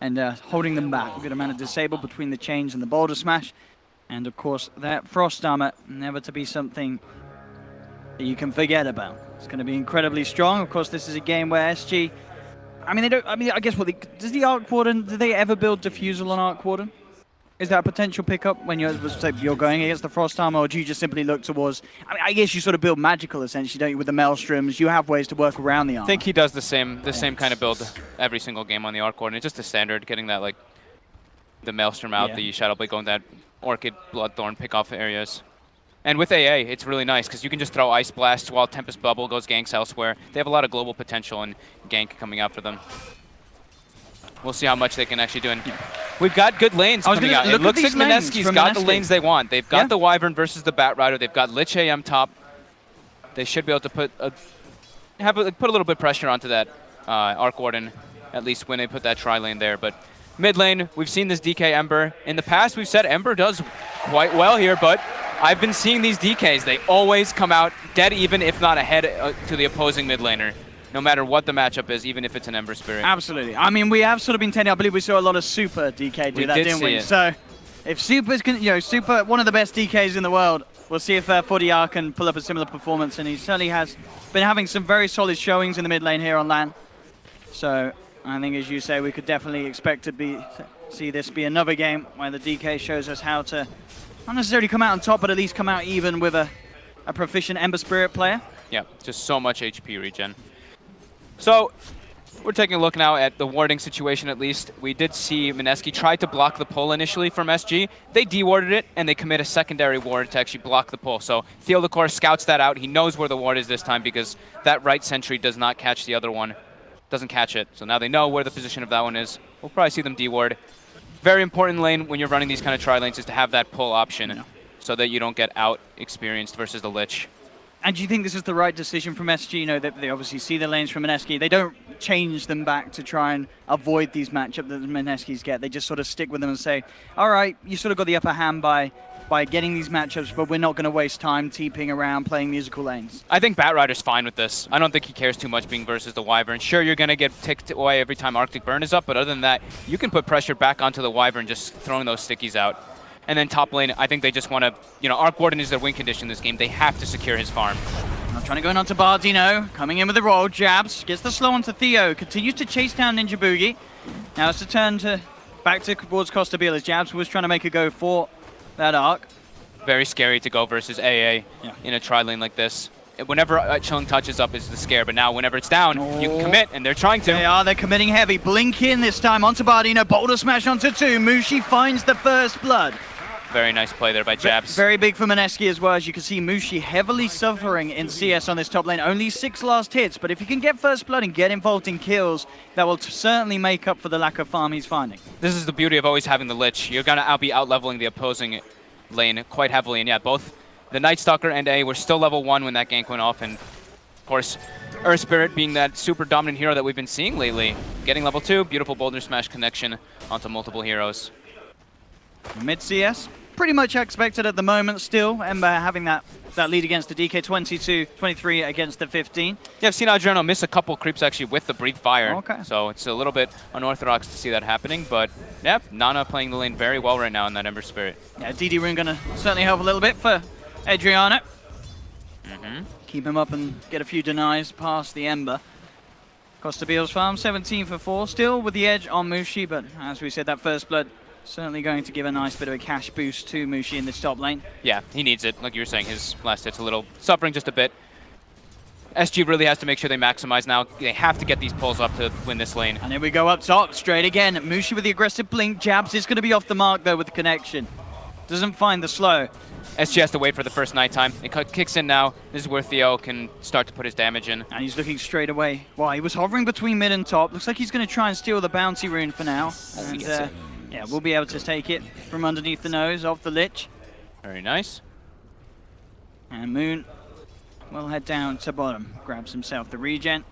and holding them back. A good amount of disable between the chains and the boulder smash. And of course, that frost armor, never to be something that you can forget about. It's going to be incredibly strong. Of course, this is a game where SG, I mean, they don't, I mean, I guess does the Arc Warden, do they ever build Diffusal on Arc Warden? Is that a potential pickup when you're going against the Frost Armor, or do you just simply look towards... I mean, I guess you sort of build magical, essentially, don't you, with the Maelstroms? You have ways to work around the armor. I think he does the same kind of build every single game on the Arc Warden. It's just a standard, getting that, like, the Maelstrom out, the Shadow Blade going that Orchid, Bloodthorn, pick off areas. And with AA, it's really nice, because you can just throw Ice Blast while Tempest Bubble goes ganks elsewhere. They have a lot of global potential and gank coming out for them. We'll see how much they can actually do. And we've got good lanes coming out. It looks like MIneski's got the lanes they want. They've got the Wyvern versus the Bat Rider. They've got Lich AM top. They should be able to put a little bit of pressure onto that Arc Warden, at least when they put that tri-lane there. But mid lane, we've seen this DK Ember. In the past, we've said Ember does quite well here, but I've been seeing these DKs. They always come out dead even, if not ahead to the opposing mid laner. No matter what the matchup is, even if it's an Ember Spirit. Absolutely. I mean, we have sort of been tending, I believe we saw a lot of Super DK do that, didn't we? So, if Super's, Super, one of the best DKs in the world, we'll see if 40R can pull up a similar performance, and he certainly has been having some very solid showings in the mid lane here on LAN. So, I think, as you say, we could definitely expect to see this be another game where the DK shows us how to, not necessarily come out on top, but at least come out even with a proficient Ember Spirit player. Yeah, just so much HP regen. So, we're taking a look now at the warding situation at least. We did see MIneski try to block the pull initially from SG. They dewarded it, and they commit a secondary ward to actually block the pull. So, Theodore scouts that out. He knows where the ward is this time because that right sentry does not catch the other one. Doesn't catch it. So now they know where the position of that one is. We'll probably see them deward. Very important lane when you're running these kind of tri-lanes is to have that pull option so that you don't get out-experienced versus the Lich. And do you think this is the right decision from SG? You know, they obviously see the lanes from MIneski. They don't change them back to try and avoid these matchups that the MIneskis get. They just sort of stick with them and say, all right, you sort of got the upper hand by getting these matchups, but we're not going to waste time TPing around playing musical lanes. I think Bat Rider's fine with this. I don't think he cares too much being versus the Wyvern. Sure, you're going to get ticked away every time Arctic Burn is up, but other than that, you can put pressure back onto the Wyvern just throwing those stickies out. And then top lane, I think they just want to, Arc Warden is their win condition in this game. They have to secure his farm. Now trying to go in onto Bardino, coming in with the roll, jabs, gets the slow onto Theo, continues to chase down Ninja Boogie. Now it's a turn back towards Costa Biel as Jabs was trying to make a go for that arc. Very scary to go versus AA in a tri-lane like this. Whenever Chilling Touch is up is the scare, but now whenever it's down, you can commit, and they're trying to. They're committing heavy. Blink in this time onto Bardino, Boulder Smash onto 2. Mushi finds the first blood. Very nice play there by Jabs. Very big for MIneski as well. As you can see, Mushi heavily suffering in CS on this top lane. Only 6 last hits, but if he can get first blood and get involved in kills, that will certainly make up for the lack of farm he's finding. This is the beauty of always having the Lich. You're going to be out-leveling the opposing lane quite heavily, and yeah, both the Night Stalker and A were still level 1 when that gank went off, and of course, Earth Spirit being that super dominant hero that we've been seeing lately. Getting level 2, beautiful Boulder Smash connection onto multiple heroes. Mid CS, pretty much expected at the moment still. Ember having that lead against the DK 22-23 against the 15. Yeah, I've seen Adriano miss a couple creeps actually with the Breathe Fire. Okay. So it's a little bit unorthodox to see that happening, but yeah, Nana playing the lane very well right now in that Ember Spirit. Yeah, DD Rune gonna certainly help a little bit for Adriano. Keep him up and get a few denies past the Ember. Costa Biel's farm, 17 for 4, still with the edge on Mushi, but as we said, that first blood certainly going to give a nice bit of a cash boost to Mushi in this top lane. Yeah, he needs it. Like you were saying, his last hit's a little suffering just a bit. SG really has to make sure they maximize now. They have to get these pulls up to win this lane. And here we go up top, straight again. Mushi with the aggressive blink. Jabs is going to be off the mark though with the connection. Doesn't find the slow. SG has to wait for the first nighttime. It kicks in now. This is where Theo can start to put his damage in. And he's looking straight away. Wow, he was hovering between mid and top. Looks like he's going to try and steal the bounty rune for now. And, yeah, we'll be able to take it from underneath the nose of the Lich. Very nice. And Moon will head down to bottom. Grabs himself the regen.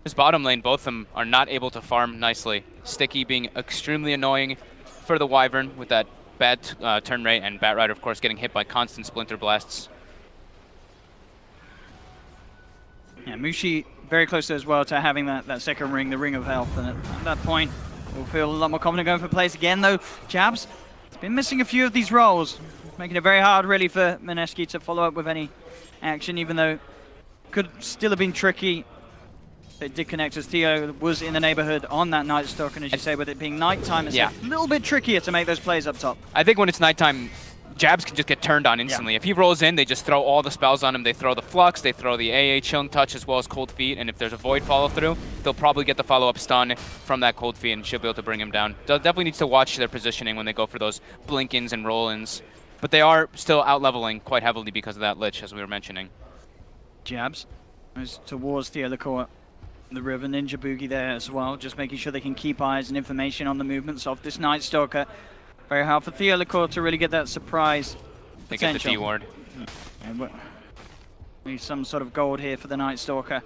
This bottom lane, both of them are not able to farm nicely. Sticky being extremely annoying for the Wyvern with that bad turn rate, and Bat Rider, of course, getting hit by constant Splinter Blasts. Yeah, Mushi very close as well to having that second ring, the Ring of Health, and at that point, We'll feel a lot more confident going for plays again, though. Jabs, it's been missing a few of these rolls, making it very hard, really, for MIneski to follow up with any action, even though could still have been tricky. It did connect as Theo was in the neighborhood on that Night Stalker, and as you say, with it being nighttime, it's a little bit trickier to make those plays up top. I think when it's nighttime, Jabs can just get turned on instantly. If he rolls in, they just throw all the spells on him. They throw the Flux, they throw the AA Chilling Touch as well as Cold Feet, and if there's a Void follow-through, they'll probably get the follow-up stun from that Cold Feet, and she'll be able to bring him down. Definitely needs to watch their positioning when they go for those blink-ins and roll-ins. But they are still out-leveling quite heavily because of that Lich, as we were mentioning. Jabs goes towards the other core. The River Ninja Boogie there as well, just making sure they can keep eyes and information on the movements of this Night Stalker. Very hard for Theo Lacour to really get that surprise They potential. get the D-ward. Need some sort of gold here for the Night Stalker.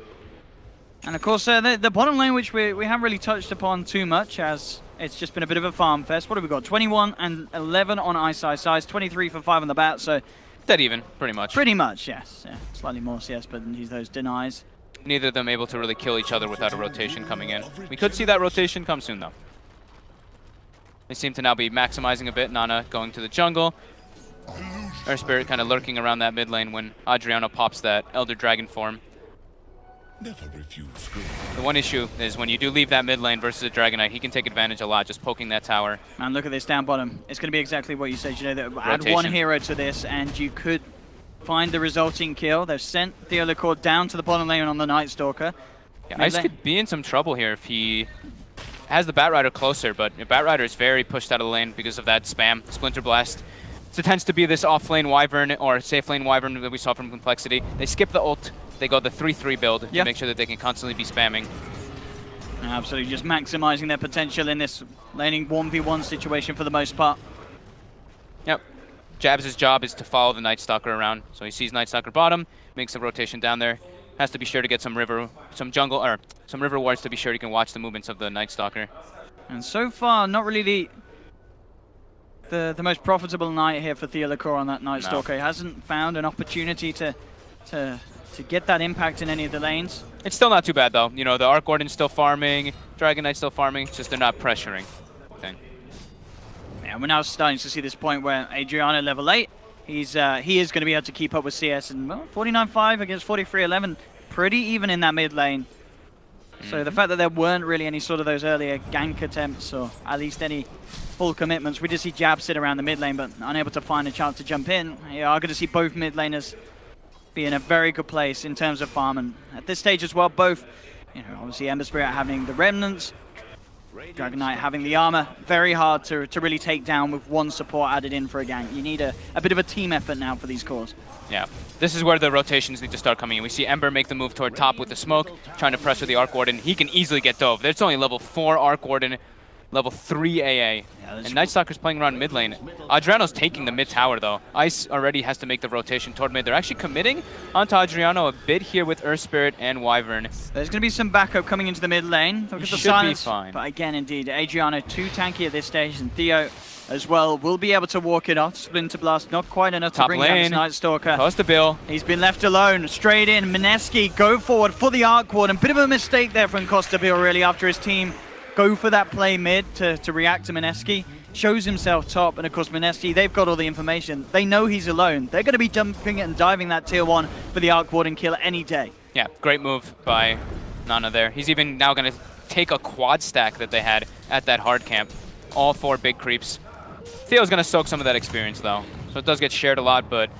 And of course, the bottom lane, which we haven't really touched upon too much, as it's just been a bit of a farm fest. What have we got? 21 and 11 on Ice, 23 for 5 on the bat, so... Dead even, pretty much. Pretty much, yes. Yeah, slightly more CS, but he's those denies. Neither of them able to really kill each other without a rotation coming in. We could see that rotation come soon, though. They seem to now be maximizing a bit. Nana going to the jungle. Earth Spirit kind of lurking around that mid lane when Adriano pops that Elder Dragon form. Never refuse. The one issue is when you do leave that mid lane versus a Dragon Knight, he can take advantage a lot just poking that tower. Man, look at this down bottom. It's going to be exactly what you said. You know, that add Rotation. one hero to this and you could find the resulting kill. They've sent Theo Lacour down to the bottom lane on the Night Stalker. Yeah, Ice could be in some trouble here if he has the Batrider closer, but Batrider is very pushed out of the lane because of that spam, Splinter Blast. So it tends to be this off-lane Wyvern or safe lane Wyvern that we saw from Complexity. They skip the ult, they go the 3-3 build to make sure that they can constantly be spamming. Absolutely, just maximizing their potential in this laning 1v1 situation for the most part. Yep. Jabs' job is to follow the Night Stalker around. So he sees Night Stalker bottom, makes a rotation down there. Has to be sure to get some river wards to be sure he can watch the movements of the Night Stalker. And so far, not really the most profitable night here for Theo Lacour on that Night Stalker. He hasn't found an opportunity to get that impact in any of the lanes. It's still not too bad though. You know, the Arc Warden's still farming, Dragon Knight's still farming, it's just they're not pressuring. Okay. Yeah, we're now starting to see this point where Adriano level 8. He is going to be able to keep up with CS, and well, 49-5 against 43-11, pretty even in that mid lane. So the fact that there weren't really any sort of those earlier gank attempts, or at least any full commitments, we just see Jab sit around the mid lane, but unable to find a chance to jump in. You are going to see both mid laners be in a very good place in terms of farm, and at this stage as well, both, you know, obviously Ember Spirit having the remnants, Dragon Knight having the armor, very hard to really take down with one support added in for a gank. You need a bit of a team effort now for these cores. Yeah, this is where the rotations need to start coming in. We see Ember make the move toward top with the smoke, trying to pressure the Arc Warden. He can easily get dove. There's only level 4 Arc Warden, level 3 AA. And Night Stalker's playing around mid lane. Adriano's taking the mid tower though. Ice already has to make the rotation toward mid. They're actually committing onto Adriano a bit here with Earth Spirit and Wyvern. There's going to be some backup coming into the mid lane. Look at the Should silence. be fine. But again, indeed, Adriano too tanky at this stage, and Theo as well will be able to walk it off. Splinter Blast not quite enough to bring down his Night Stalker. Close to Bill. He's been left alone. Straight in. MIneski go forward for the Arc Warden. Bit of a mistake there from Costa Bill really after his team go for that play mid to react to MIneski. Shows himself top, and of course MIneski, they've got all the information. They know he's alone. They're going to be jumping and diving that tier 1 for the Arc Warden kill any day. Yeah, great move by Nana there. He's even now going to take a quad stack that they had at that hard camp. All 4 big creeps. Theo's going to soak some of that experience though. So it does get shared a lot, but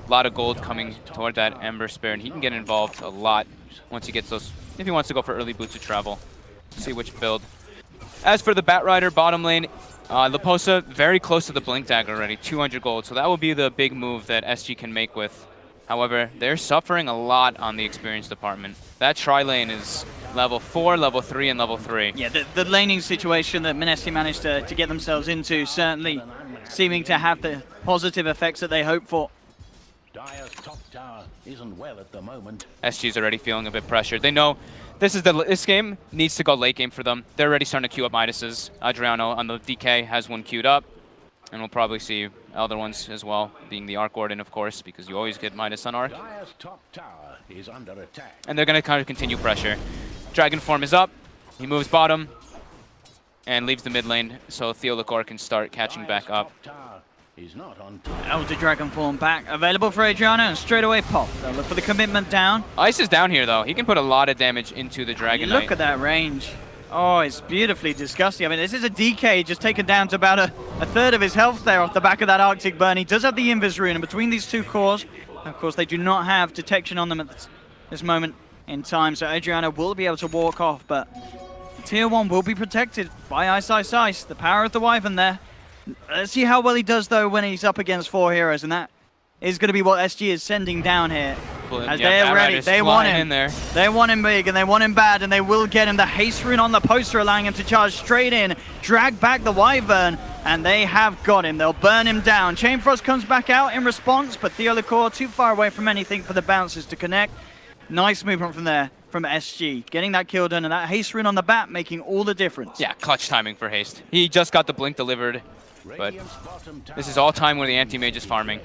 a lot of gold coming toward that Ember Spirit. And he can get involved a lot once he gets those, if he wants to go for early boots of travel. See which build. As for the Batrider bottom lane, Leposa very close to the Blink Dagger already, 200 gold. So that will be the big move that SG can make with. However, they're suffering a lot on the experience department. That tri-lane is level 4, level 3, and level 3. Yeah, the laning situation that MIneski managed to get themselves into certainly seeming to have the positive effects that they hope for. Dire's top tower isn't well at the moment. SG's already feeling a bit pressured. They know this game needs to go late game for them. They're already starting to queue up Midas's. Adriano on the DK has one queued up. And we'll probably see other ones as well, being the Arc Warden, of course, because you always get Midas on Arc. Dire's top tower is under attack. And they're going to kind of continue pressure. Dragon form is up. He moves bottom. and leaves the mid lane so Theolacor can start catching back up. He's not on top. Elder Dragon form back available for Adriano, and straight away pop. They'll look for the commitment down. Ice is down here though. He can put a lot of damage into the Dragon Knight. Look at that range. Oh, it's beautifully disgusting. I mean, this is a DK just taken down to about a third of his health there off the back of that Arctic Burn. He does have the Invis Rune, and between these two cores, of course, they do not have detection on them at this moment in time, so Adriano will be able to walk off, but Tier 1 will be protected by Ice Ice Ice. The power of the Wyvern there. Let's see how well he does, though, when he's up against 4 heroes, and that is going to be what SG is sending down here. As they're ready, they want him. They want him big, and they want him bad, and they will get him. The haste rune on the poster, allowing him to charge straight in, drag back the Wyvern, and they have got him. They'll burn him down. Chainfrost comes back out in response, but Theolacor too far away from anything for the bouncers to connect. Nice movement from there, from SG. Getting that kill done, and that haste rune on the bat making all the difference. Yeah, clutch timing for haste. He just got the blink delivered, but this is all time where the anti-mage is farming.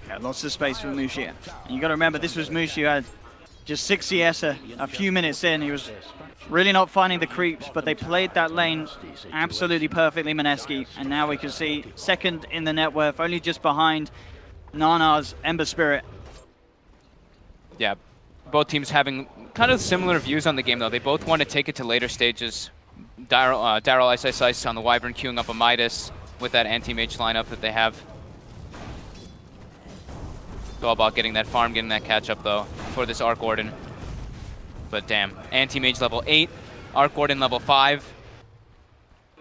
Yeah, lots of space for Mushi. And you got to remember, this was Mushi who had just 6 CS a few minutes in. He was really not finding the creeps, but they played that lane absolutely perfectly, MIneski. And now we can see second in the net worth, only just behind Nana's Ember Spirit. Yeah, both teams having kind of similar views on the game, though. They both want to take it to later stages. Daryl Ice Ice Ice on the Wyvern queuing up a Midas with that anti-mage lineup that they have. It's all about getting that farm, getting that catch-up, though, for this Arc Warden. But damn, anti-mage level 8, Arc Warden level 5.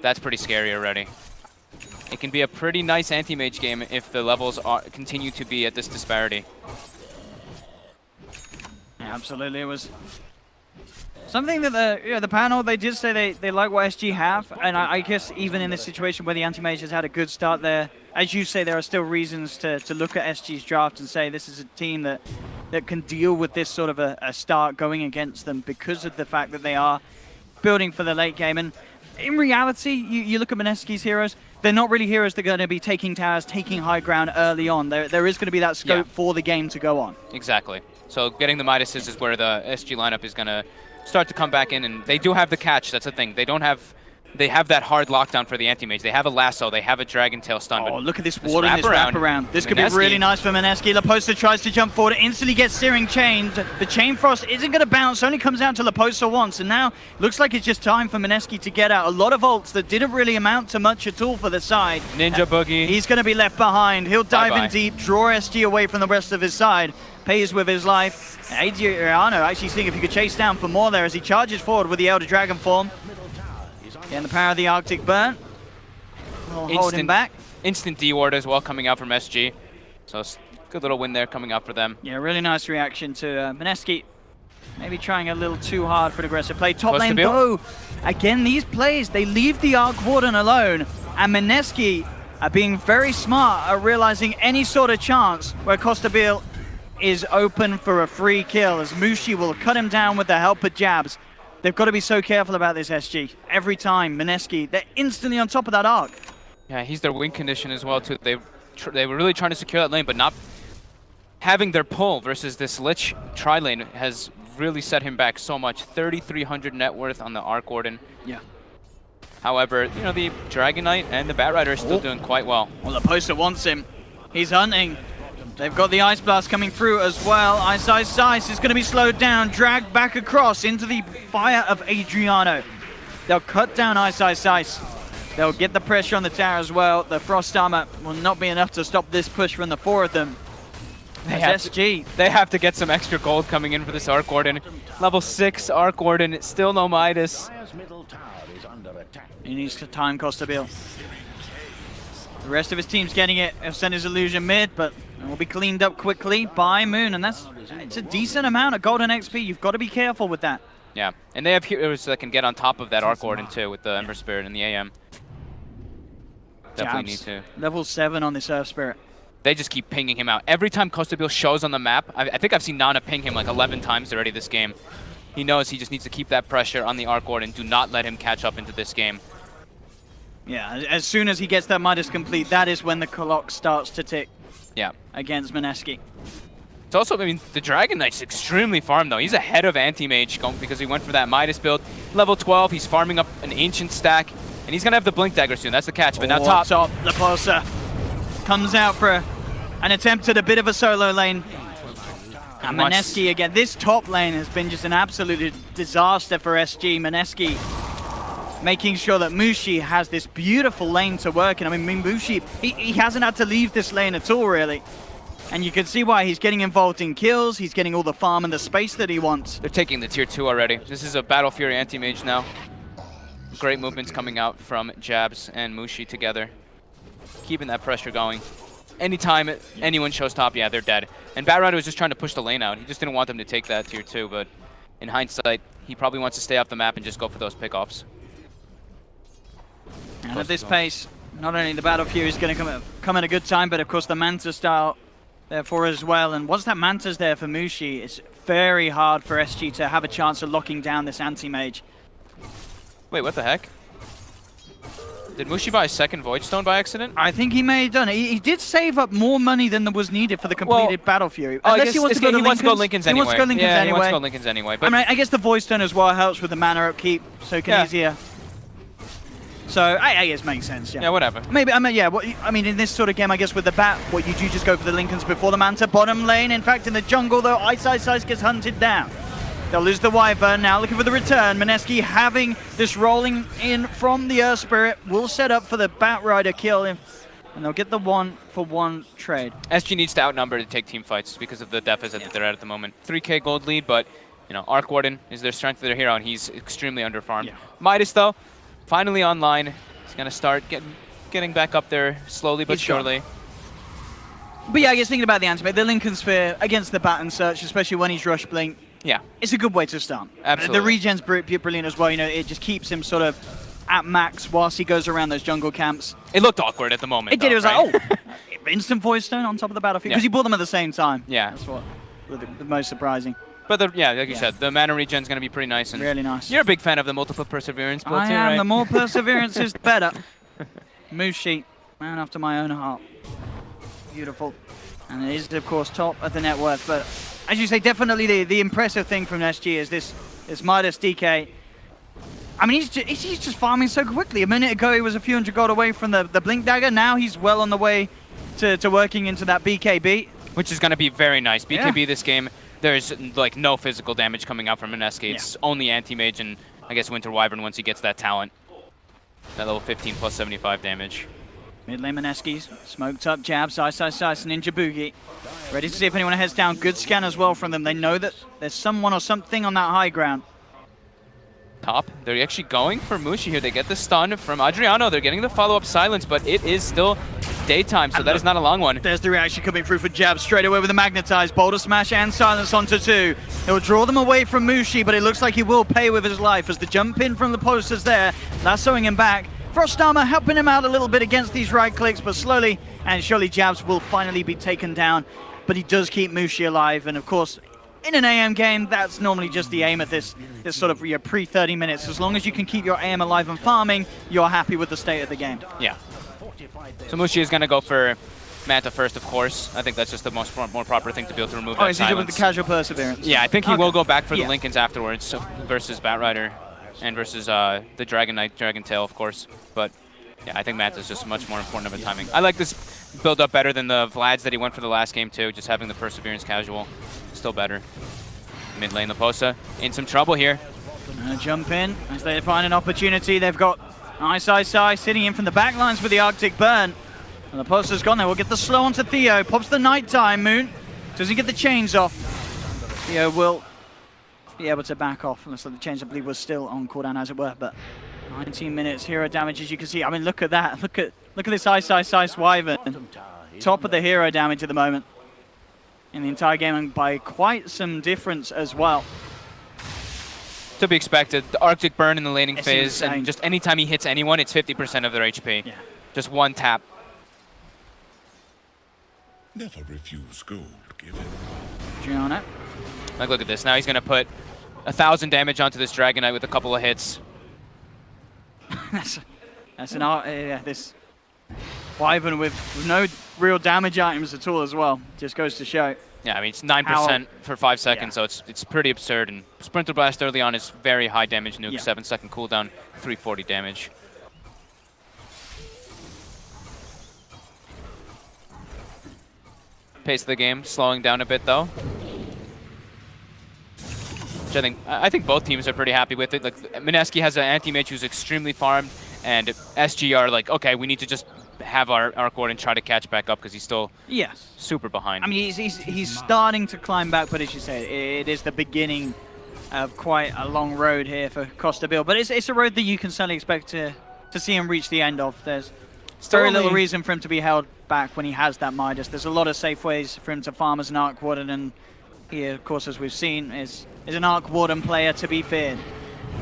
That's pretty scary already. It can be a pretty nice anti-mage game if the levels continue to be at this disparity. Yeah, absolutely, it was something that the panel, they did say they like what SG have, and I guess even in this situation where the anti-mage has had a good start there, as you say, there are still reasons to look at SG's draft and say this is a team that can deal with this sort of a start going against them because of the fact that they are building for the late game. And in reality, you look at MIneski's heroes, they're not really heroes that are going to be taking towers, taking high ground early on. There is going to be that scope for the game to go on. Exactly. So getting the Midases is where the SG lineup is going to start to come back in, and they do have the catch. That's the thing. They have that hard lockdown for the anti-mage. They have a lasso. They have a Dragon Tail stun. Oh, look at this ward and this wraparound. This could be really nice for MIneski. Laposta tries to jump forward, instantly gets Searing chained. The Chain Frost isn't going to bounce, only comes out to Laposta once, and now looks like it's just time for MIneski to get out. A lot of ults that didn't really amount to much at all for the side. Ninja Boogie. He's going to be left behind. He'll dive in deep, draw SG away from the rest of his side. Pays with his life. Adriano actually seeing if he could chase down for more there as he charges forward with the Elder Dragon form. Getting the power of the Arctic Burn. We'll hold him back. Instant D-ward as well coming out from SG. So good little win there coming out for them. Yeah, really nice reaction to MIneski. Maybe trying a little too hard for an aggressive play. Top lane though. Again, these plays, they leave the Arc Warden alone. And MIneski are being very smart at realizing any sort of chance where Costabile is open for a free kill as Mushi will cut him down with the help of jabs. They've got to be so careful about this SG. Every time, MIneski, they're instantly on top of that arc. Yeah, he's their win condition as well too. They were really trying to secure that lane, but not having their pull versus this Lich tri-lane has really set him back so much. 3,300 net worth on the Arc Warden. Yeah. However, the Dragon Knight and the Bat Rider are still doing quite well. Well, the poster wants him. He's hunting. They've got the Ice Blast coming through as well. Ice Ice Ice is going to be slowed down, dragged back across into the fire of Adriano. They'll cut down Ice Ice Ice. They'll get the pressure on the tower as well. The Frost Armor will not be enough to stop this push from the 4 of them. They have to get some extra gold coming in for this Arc Warden. Level 6 Arc Warden, still no Midas. He needs to time Costabile. The rest of his team's getting it. He'll send his illusion mid, but it will be cleaned up quickly by Moon, and it's a decent amount of golden XP. You've got to be careful with that. Yeah, and they have heroes that can get on top of that Arc Warden too with the Ember Spirit and the AM. Definitely need to. Level 7 on this Earth Spirit. They just keep pinging him out. Every time Costabile shows on the map, I think I've seen Nana ping him like 11 times already this game. He knows he just needs to keep that pressure on the Arc Warden. Do not let him catch up into this game. Yeah, as soon as he gets that Midas complete, that is when the clock starts to tick. Yeah. Against MIneski. It's also, I mean, the Dragon Knight's extremely farmed though. He's ahead of Anti-Mage because he went for that Midas build. Level 12, he's farming up an Ancient stack, and he's gonna have the Blink Dagger soon. That's the catch. But now top. Laposa comes out for an attempt at a bit of a solo lane. And MIneski again. This top lane has been just an absolute disaster for SG. MIneski making sure that Mushi has this beautiful lane to work in. I mean, Mushi, he hasn't had to leave this lane at all, really. And you can see why. He's getting involved in kills. He's getting all the farm and the space that he wants. They're taking the tier 2 already. This is a Battle Fury Anti-Mage now. Great movements coming out from Jabs and Mushi together. Keeping that pressure going. Anytime anyone shows top, yeah, they're dead. And Batrider was just trying to push the lane out. He just didn't want them to take that tier 2, but in hindsight, he probably wants to stay off the map and just go for those pickoffs. And at this pace, not only the Battle Fury is going to come at a good time, but of course the Manta style therefore as well. And once that Manta's there for Mushi, it's very hard for SG to have a chance of locking down this anti-mage. Wait, what the heck? Did Mushi buy a second Void Stone by accident? I think he may have done it. He did save up more money than was needed for the completed Battle Fury. Unless he wants to go to Lincoln's anyway. He wants to go Lincoln's anyway. He wants to go Lincoln's anyway. But I mean, I guess the Void Stone as well helps with the mana upkeep, so it can easier. So I guess makes sense. Yeah. Yeah, whatever. Maybe I mean, yeah. I mean, in this sort of game, I guess with the bat, what you do just go for the Lincolns before the Manta. Bottom lane, in fact, in the jungle though, Ice gets hunted down. They'll lose the Wyvern now, looking for the return. MIneski having this rolling in from the Earth Spirit will set up for the Batrider kill, and they'll get the 1-for-1 trade. SG needs to outnumber to take team fights because of the deficit that they're at the moment. 3k gold lead, but you know, Arc Warden is their strength of their hero, and he's extremely underfarmed. Yeah. Midas though, finally online. He's gonna start getting back up there slowly but surely. But yeah, I guess thinking about the anti-mage, the Lincoln Sphere against the Bat and Search, especially when he's Rush Blink. Yeah, it's a good way to start. Absolutely. The regen's brilliant as well. You know, it just keeps him sort of at max whilst he goes around those jungle camps. It looked awkward at the moment. It did. It was like, oh, instant Void Stone on top of the battlefield because he bought them at the same time. Yeah, that's what the most surprising. But like you said, the mana regen's going to be pretty nice. And really nice. You're a big fan of the multiple perseverance build too, I am. right? The more perseverance is better. Mushi, man after my own heart. Beautiful. And it is, of course, top of the net worth, but as you say, definitely the impressive thing from SG is this Midas DK. I mean, he's just farming so quickly. A minute ago, he was a few hundred gold away from the Blink Dagger. Now he's well on the way to working into that BKB. Which is going to be very nice. BKB this game, there's like no physical damage coming out from MIneski. It's only Anti-Mage and I guess Winter Wyvern once he gets that talent. That level 15 plus 75 damage. Mid lane MIneski's smoked up jabs, Ice, Ninja Boogie. Ready to see if anyone heads down. Good scan as well from them. They know that there's someone or something on that high ground. Top, they're actually going for Mushi here. They get the stun from Adriano. They're getting the follow-up silence, but it is still daytime, so that is not a long one. There's the reaction coming through for Jab straight away with the Magnetize. Boulder Smash and Silence onto 2. He'll draw them away from Mushi, but it looks like he will pay with his life as the jump in from the posters there, lassoing him back. Frost Armor helping him out a little bit against these right clicks, but slowly and surely Jabs will finally be taken down. But he does keep Mushi alive, and of course, in an AM game, that's normally just the aim at this sort of your pre-30 minutes. As long as you can keep your AM alive and farming, you're happy with the state of the game. Yeah. So Mushi is going to go for Manta first, of course. I think that's just the more proper thing to be able to remove that is he silence. with the casual perseverance? Yeah, I think he will go back for the Lincolns afterwards versus Batrider and versus the Dragon Knight, Dragon Tail, of course. But yeah, I think Manta's just much more important of a timing. I like this build up better than the Vlads that he went for the last game too, just having the perseverance casual. Still better. Mid lane, Laposa in some trouble here. Jump in as they find an opportunity. They've got Ice sitting in from the back lines with the Arctic Burn. And Laposa's gone there. We'll get the slow onto Theo. Pops the nighttime moon. Doesn't get the chains off. Theo will be able to back off. Unless the chains, I believe, was still on cooldown as it were. But 19 minutes hero damage, as you can see. I mean, look at that. Look at this Ice Wyvern. Top of the hero damage at the moment in the entire game, and by quite some difference as well. To be expected. The Arctic Burn in the laning phase, insane. and just anytime he hits anyone, it's 50% of their HP. Yeah. Just one tap. Never refuse gold given. Gianna. Like, look at this. Now he's going to put 1,000 damage onto this Dragon Knight with a couple of hits. that's an art. Yeah, this. Wyvern with no real damage items at all as well. Just goes to show. Yeah, I mean, it's 9% for 5 seconds, so it's pretty absurd. And Splinter Blast early on is very high damage nuke, 7-second cooldown, 340 damage. Pace of the game slowing down a bit, though. Which I think both teams are pretty happy with it. Like, MIneski has an anti-mage who's extremely farmed, and SG are like, okay, we need to just have our Arc Warden try to catch back up because he's still super behind. I mean, he's starting to climb back, but as you said, it is the beginning of quite a long road here for Costa Bill. But it's a road that you can certainly expect to see him reach the end of. There's very little reason for him to be held back when he has that Midas. There's a lot of safe ways for him to farm as an Arc Warden, and he, of course, as we've seen, is an Arc Warden player to be feared.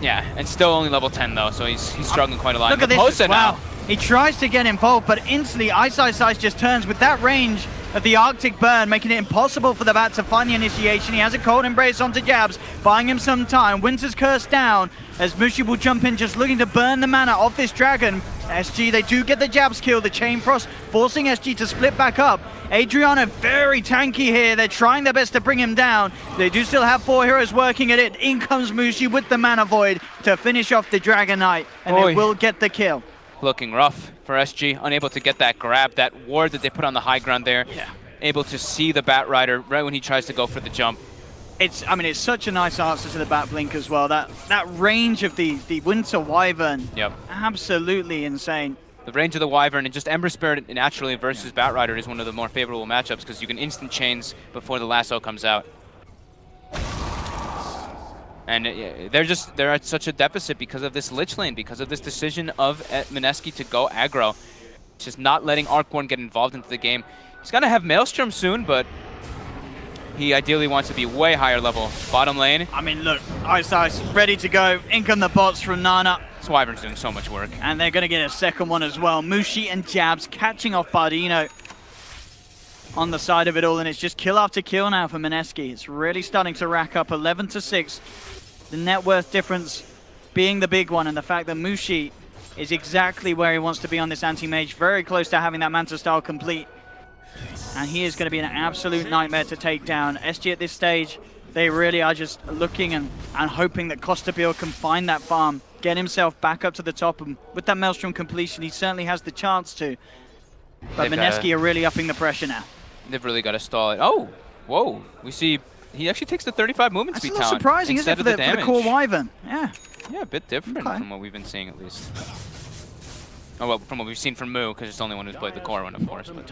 Yeah, and still only level 10 though, so he's struggling quite a lot. Look at this, wow. He tries to get involved, but instantly Ice just turns with that range of the Arctic Burn, making it impossible for the Bat to find the initiation. He has a Cold Embrace onto Jabs, buying him some time. Winter's Curse down, as Mushi will jump in, just looking to burn the mana off this dragon. SG, they do get the Jabs kill, the Chain Frost forcing SG to split back up. Adriana very tanky here. They're trying their best to bring him down. They do still have 4 heroes working at it. In comes Mushi with the Mana Void to finish off the Dragon Knight, and they will get the kill. Looking rough for SG, unable to get that grab, that ward that they put on the high ground there. Yeah. Able to see the Bat Rider right when he tries to go for the jump. I mean, it's such a nice answer to the Bat Blink as well. That range of the Winter Wyvern, absolutely insane. The range of the Wyvern and just Ember Spirit naturally versus Bat Rider is one of the more favorable matchups because you can instant chains before the lasso comes out. And they're at such a deficit because of this Lich lane, because of this decision of MIneski to go aggro. Just not letting Arcborn get involved into the game. He's going to have Maelstrom soon, but he ideally wants to be way higher level. Bottom lane. I mean, look, Ice ready to go. In come the bots from Nana. This Wyvern's doing so much work. And they're going to get a second one as well. Mushi and Jabs catching off Bardino on the side of it all, and it's just kill after kill now for MIneski. It's really starting to rack up 11-6. The net worth difference being the big one, and the fact that Mushi is exactly where he wants to be on this anti-mage, very close to having that Manta style complete. And he is going to be an absolute nightmare to take down. SG at this stage, they really are just looking and hoping that Costa Bill can find that farm, get himself back up to the top, and with that Maelstrom completion, he certainly has the chance to. But MIneski are really upping the pressure now. They've really got to stall it. Oh, whoa. We see he actually takes the 35 movement speed talent. That's surprising, isn't it, for the core Wyvern? Yeah. Yeah, a bit different from what we've been seeing, at least. Oh, well, from what we've seen from Moo, because it's the only one who's played the core one, of course. But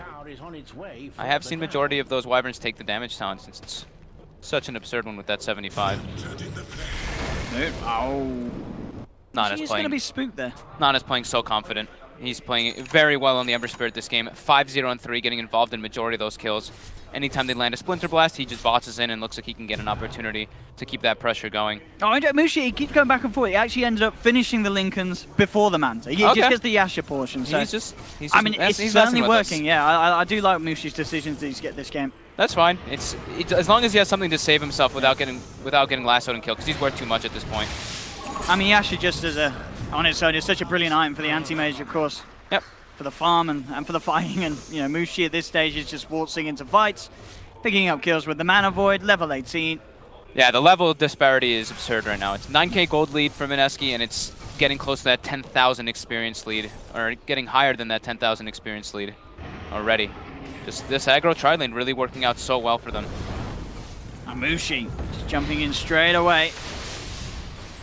I have seen majority of those Wyverns take the damage talent, since it's such an absurd one with that 75. Oh. Nana's going to be spooked there. Nana's playing so confident. He's playing very well on the Ember Spirit this game. 5-0 and 3, getting involved in majority of those kills. Anytime they land a Splinter Blast, he just botses in and looks like he can get an opportunity to keep that pressure going. Oh, Mushi, he keeps going back and forth. He actually ended up finishing the Lincolns before the Manta. He just gets the Yasha portion. So I mean, it's certainly working. Yeah, I do like Mushi's decisions to get this game. That's fine. It's as long as he has something to save himself without getting lassoed and killed, because he's worth too much at this point. I mean, Yasha just on its own is such a brilliant item for the anti-mage, of course. Yep. For the farm and for the fighting, and Mushi at this stage is just waltzing into fights, picking up kills with the Mana Void, level 18. Yeah, the level disparity is absurd right now. It's 9k gold lead for MIneski, and it's getting close to that 10,000 experience lead, or getting higher than that 10,000 experience lead already. Just this aggro tri-lane really working out so well for them. And Mushi just jumping in straight away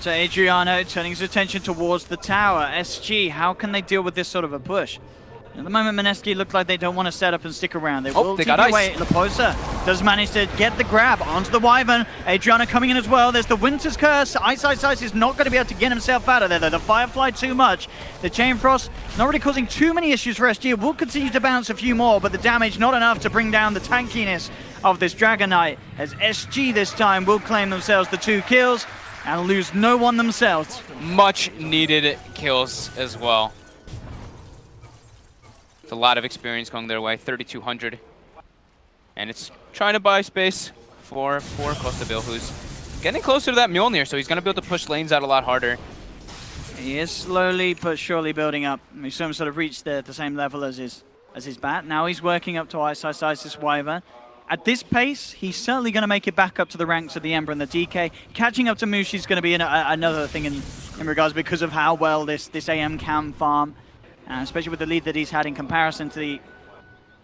to Adriano, turning his attention towards the tower. SG, how can they deal with this sort of a push? At the moment, MIneski look like they don't want to set up and stick around. They will got ice. Away. Laposa does manage to get the grab onto the Wyvern. Adriano coming in as well. There's the Winter's Curse. Ice is not going to be able to get himself out of there, though. The Firefly too much. The Chain Frost not really causing too many issues for SG. It will continue to bounce a few more, but the damage not enough to bring down the tankiness of this Dragon Knight, as SG this time will claim themselves the 2 kills and lose no one themselves. Much needed kills as well. It's a lot of experience going their way, 3,200. And it's trying to buy space for Costa Bill, who's getting closer to that Mjolnir, so he's going to be able to push lanes out a lot harder. He is slowly but surely building up. We saw him sort of reach the same level as his as his bat. Now he's working up to Ice this Wyvern. At this pace, he's certainly going to make it back up to the ranks of the Ember and the DK. Catching up to Mushi is going to be another thing in regards because of how well this AM can farm, especially with the lead that he's had in comparison to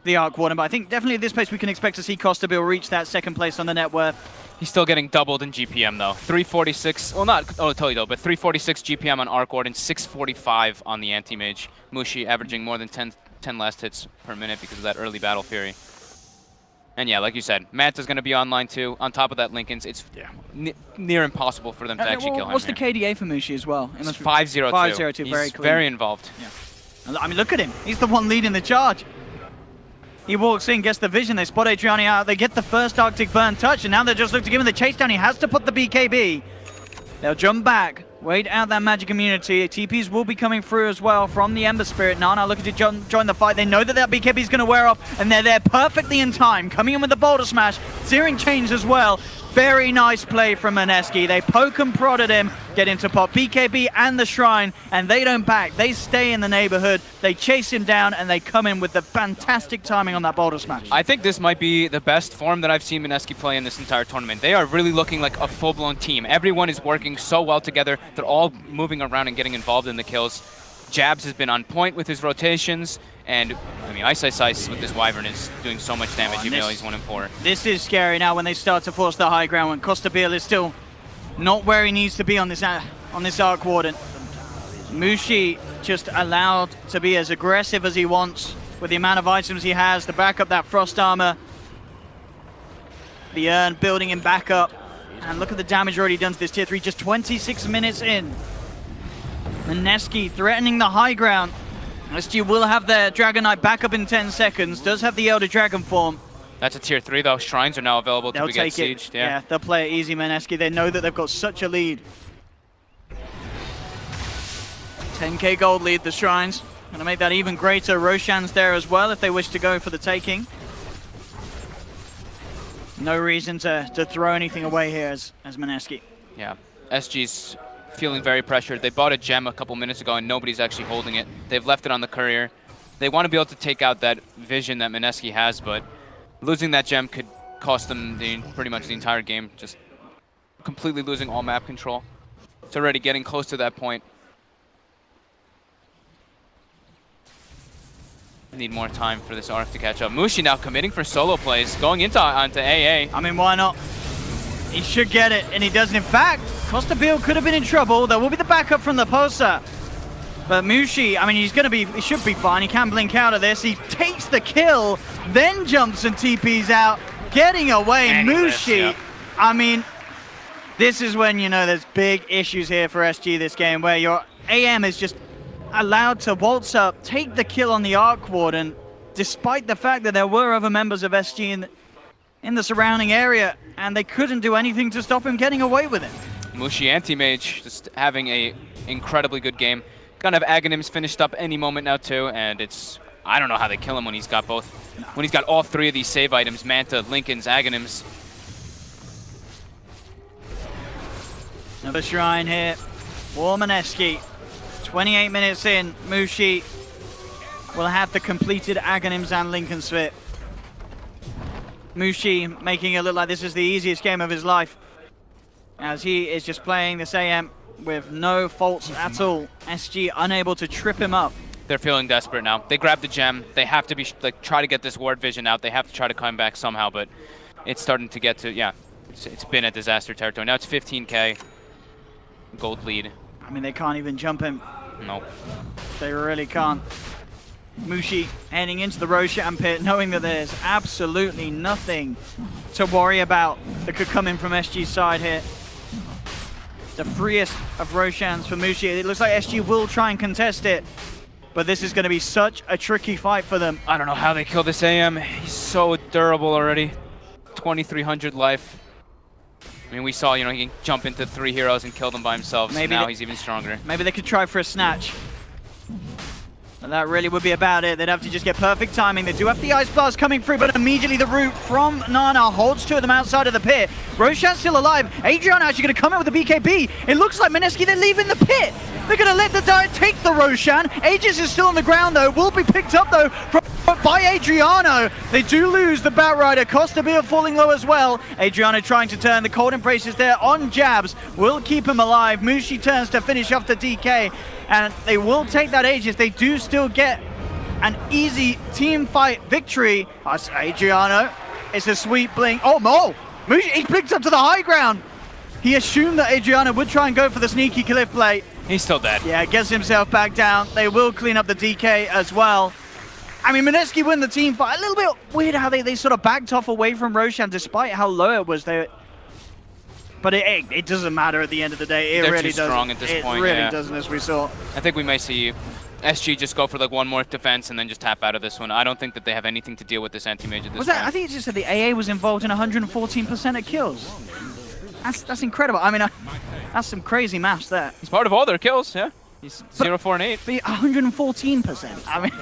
the Arc Warden. But I think definitely at this pace we can expect to see Costa Bill reach that second place on the net worth. He's still getting doubled in GPM though. 346, well not totally though, but 346 GPM on Arc Warden, 645 on the Anti-Mage. Mushi averaging more than 10 last hits per minute because of that early Battle Fury. And yeah, like you said, Manta's going to be online too. On top of that, Linken's, it's near impossible for them to actually kill him. What's the KDA for Mushi as well? It's 5-0-2. 5-0-2, very clean. Very involved. Yeah. I mean, look at him. He's the one leading the charge. He walks in, gets the vision. They spot Adriani out. They get the first Arctic Burn touch, and now they're just looking to give him the chase down. He has to put the BKB. They'll jump back, wait out that magic immunity. TPs will be coming through as well from the Ember Spirit. Nana looking to join the fight. They know that BKB is going to wear off, and they're there perfectly in time. Coming in with the Boulder Smash, searing chains as well. Very nice play from MIneski. They poke and prod at him, get him to pop BKB and the Shrine, and they don't back. They stay in the neighborhood. They chase him down, and they come in with the fantastic timing on that Boulder Smash. I think this might be the best form that I've seen MIneski play in this entire tournament. They are really looking like a full-blown team. Everyone is working so well together. They're all moving around and getting involved in the kills. Jabs has been on point with his rotations, and I mean, Ice with this Wyvern is doing so much damage, even though he's 1-4. This is scary now when they start to force the high ground, when Costa Bill is still not where he needs to be on this Arc Warden. Mushi just allowed to be as aggressive as he wants with the amount of items he has to back up that Frost Armor. The Urn building him back up. And look at the damage already done to this tier 3, just 26 minutes in. MIneski threatening the high ground. SG will have their Dragon Knight back up in 10 seconds. Does have the Elder Dragon form. That's a tier 3 though. Shrines are now available to get sieged. Yeah, they'll play it easy, MIneski. They know that they've got such a lead. 10k gold lead, the Shrines. Gonna make that even greater. Roshan's there as well if they wish to go for the taking. No reason to throw anything away here as MIneski. Yeah, SG's feeling very pressured. They bought a gem a couple minutes ago and nobody's actually holding it. They've left it on the courier. They want to be able to take out that vision that MIneski has, but losing that gem could cost them pretty much the entire game, just completely losing all map control. It's already getting close to that point. Need more time for this Arc to catch up. Mushi now committing for solo plays, going onto AA. I mean, why not? He should get it, and he doesn't. In fact, Costa Bill could have been in trouble. There will be the backup from the Posa. But Mushi, I mean, he should be fine. He can blink out of this. He takes the kill, then jumps and TPs out, getting away. And Mushi, I mean, this is when you know there's big issues here for SG this game, where your AM is just allowed to waltz up, take the kill on the Arc Warden, despite the fact that there were other members of SG in the surrounding area, and they couldn't do anything to stop him getting away with it. Mushi Anti-Mage just having a incredibly good game. Gonna have Aghanims finished up any moment now too, and it's, I don't know how they kill him when he's got both, when he's got all three of these save items, Manta, Linken's, Aghanims. Another Shrine here for MIneski. 28 minutes in, Mushi will have the completed Aghanims and Linken Spit. Mushi making it look like this is the easiest game of his life, as he is just playing this AM with no faults at all. SG unable to trip him up. They're feeling desperate now. They grabbed the gem. They have to be try to get this ward vision out. They have to try to come back somehow, but it's starting to get to, yeah, it's been a disaster territory. Now it's 15k gold lead. I mean, they can't even jump him. No. They really can't. Mushi heading into the Roshan pit, knowing that there's absolutely nothing to worry about that could come in from SG's side here. The freest of Roshans for Mushi. It looks like SG will try and contest it, but this is going to be such a tricky fight for them. I don't know how they kill this AM. He's so durable already. 2,300 life. I mean, we saw, you know, he can jump into 3 heroes and kill them by himself, so now he's even stronger. Maybe they could try for a snatch. And that really would be about it. They'd have to just get perfect timing. They do have the Ice Blast coming through, but immediately the root from Nana holds 2 of them outside of the pit. Roshan's still alive. Adrian actually going to come in with the BKB. It looks like MIneski, they're leaving the pit. They're going to let the Diet take the Roshan. Aegis is still on the ground, though. Will be picked up, though, from But by Adriano, they do lose the Batrider. Costabile falling low as well. Adriano trying to turn. The Cold Embrace is there on jabs. Will keep him alive. Mushi turns to finish off the DK. And they will take that Aegis. They do still get an easy team fight victory. That's Adriano. It's a sweet blink. Oh, Mo! Mushi, he blinked up to the high ground. He assumed that Adriano would try and go for the sneaky cliff plate. He's still dead. Yeah, gets himself back down. They will clean up the DK as well. I mean, MIneski win the team fight. A little bit weird how they sort of backed off away from Roshan despite how low it was there. But it doesn't matter at the end of the day. They're really too strong at this point. It really doesn't, as we saw. I think we may see SG just go for like one more defense and then just tap out of this one. I don't think that they have anything to deal with this anti-mage at this point. I think it just said the AA was involved in 114% of kills. That's incredible. I mean, that's some crazy maths there. He's part of all their kills, yeah. He's 0, 4, and 8. But 114%. I mean,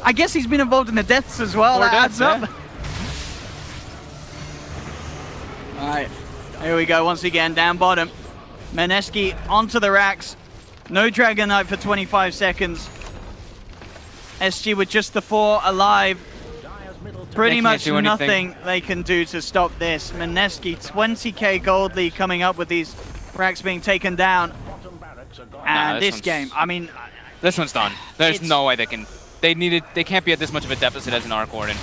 I guess he's been involved in the deaths as well. That adds up. Yeah. All right, here we go once again, down bottom. MIneski onto the racks. No Dragon Knight for 25 seconds. SG with just the 4 alive. Pretty much nothing they can do to stop this. MIneski, 20k gold lead coming up with these racks being taken down. And this game, I mean... This one's done. There's no way they can... They can't be at this much of a deficit as an Arc Warden.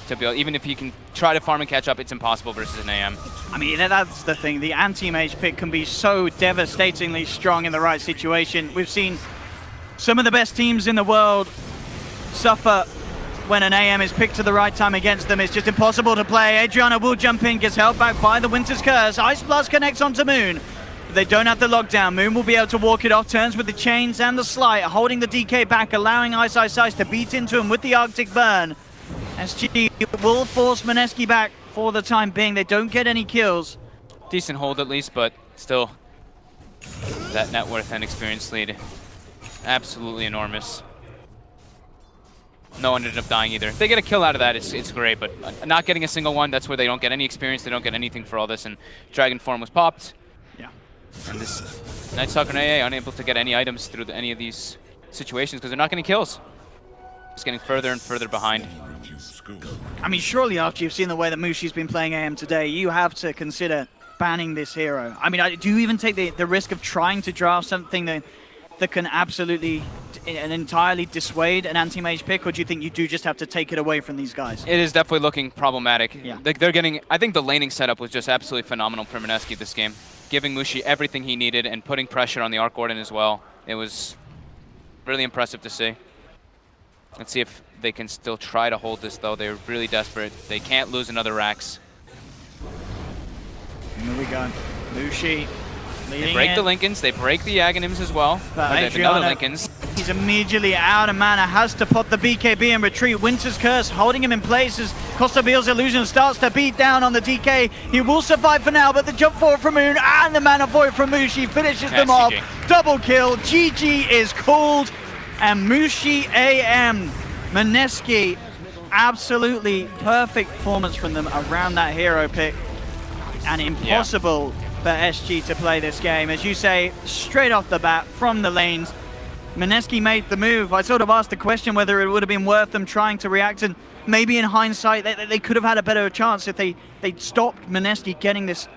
To be able, even if he can try to farm and catch up, it's impossible versus an AM. I mean, that's the thing. The anti-mage pick can be so devastatingly strong in the right situation. We've seen some of the best teams in the world suffer when an AM is picked to the right time against them. It's just impossible to play. Adriano will jump in, gets held back by the Winter's Curse. Ice Blast connects onto Moon. They don't have the lockdown. Moon will be able to walk it off, turns with the chains and the slight, holding the DK back, allowing Ice to beat into him with the Arctic Burn. SG will force MIneski back for the time being. They don't get any kills. Decent hold at least, but still, that net worth and experience lead, absolutely enormous. No one ended up dying either. If they get a kill out of that, it's great, but not getting a single one, that's where they don't get any experience, they don't get anything for all this, and Dragon Form was popped. Yeah. And this Night Stalker and AA unable to get any items through any of these situations because they're not getting kills. Just getting further and further behind. I mean, surely after you've seen the way that Mushi's been playing AM today, you have to consider banning this hero. I mean, do you even take the risk of trying to draft something that can absolutely and entirely dissuade an anti-mage pick, or do you think you do just have to take it away from these guys? It is definitely looking problematic. Yeah. They're getting, I think the laning setup was just absolutely phenomenal for MIneski this game. Giving Mushi everything he needed and putting pressure on the Arc Warden as well. It was really impressive to see. Let's see if they can still try to hold this though. They're really desperate. They can't lose another Rax. Here we go. Mushi. They break the Lincolns, they break the Aghanims as well. But They have another Lincolns. He's immediately out of mana, has to pop the BKB and retreat. Winter's Curse holding him in place as Costabile's illusion starts to beat down on the DK. He will survive for now, but the jump forward from Moon and the mana void from Mushi finishes them off. Double kill, GG is called, and Mushi AM. MIneski, absolutely perfect performance from them around that hero pick. And impossible for SG to play this game. As you say, straight off the bat, from the lanes, MIneski made the move. I sort of asked the question whether it would have been worth them trying to react, and maybe in hindsight, they could have had a better chance if they stopped MIneski getting this